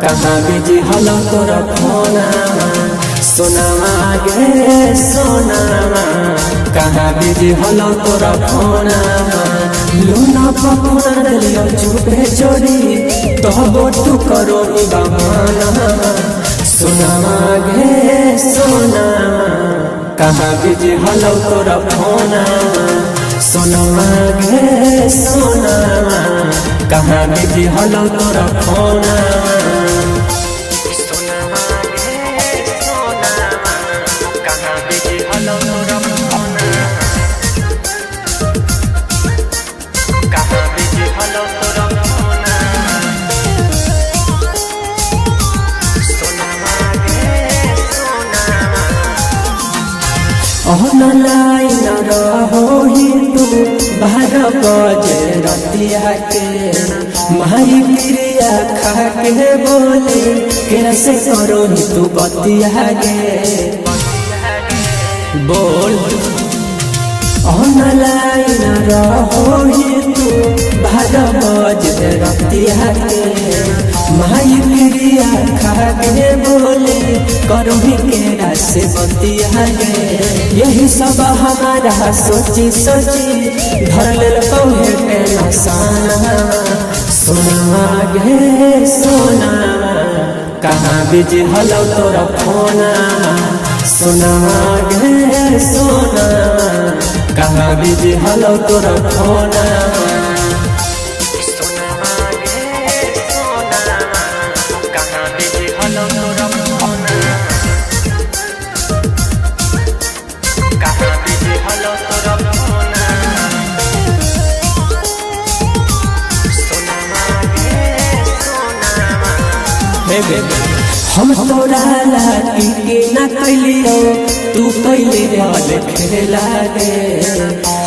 कहाँ बिजी हलो तोरा फोना सोनामा गे सोनामा कहाँ बिजी हलो तोरा फोना लूना पकोना दलियो चुपे चोरी तो बोटू करो बहाना सोनामा गे सोनामा कहाँ बिजी हलो तोरा फोना सोनामा गे सोनामा कहाँ बिजी हलो तोरा फोना सोनामा गे सोनामा कहाँ बिजी हलो तोरा फोना कहाँ बिजी हलो तोरा फोना सोनामा गे सोनामा ऑनलाइन रहो ही तू 12 बजे रतिया के मारी प्रिया खा के बोले कैसे करो ही तू बतिया गे बोल ऑनलाइन रहो ही तू 12 बजे रतिया के मारी प्रिया खा के बोले करो ही केरा से बतिया गे यही सब हमारा सोची सोची धर ले कौहे के नसाना सोनामा गे सोनामा कहाँ बिजी हलो तोरा फोना सोनामा गे सोनामा कहाँ बिजी हलो तोरा फोना सोनामा गे सोनामा कहाँ बिजी हलो तोरा फोना कहाँ बिजी हलो तोरा फोना सोनामा गे सोनामा हे बेबी हम तोरा लागी के ना कैलियो तू कैले वाले खेला गे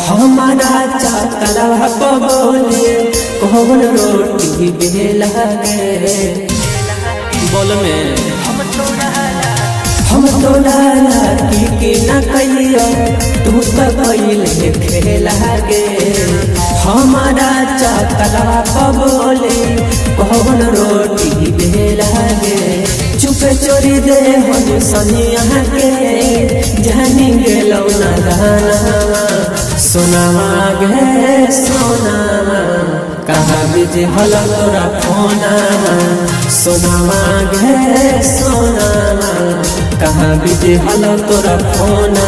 हमारा चाकला बोले कौन रोटी बेला गे बोल में हम तोरा लागी के ना कैलियो तू तो कैले खेला गे हमारा चाकला बोले कौन रोटी बेला गे चुपे चोरी दे हो सनिया के जानी गेलो ना गाना सोनामा गे सोनामा कहाँ बिजी हलो तोरा फोना सोनामा गे सोनामा कहाँ बिजी हलो तोरा फोना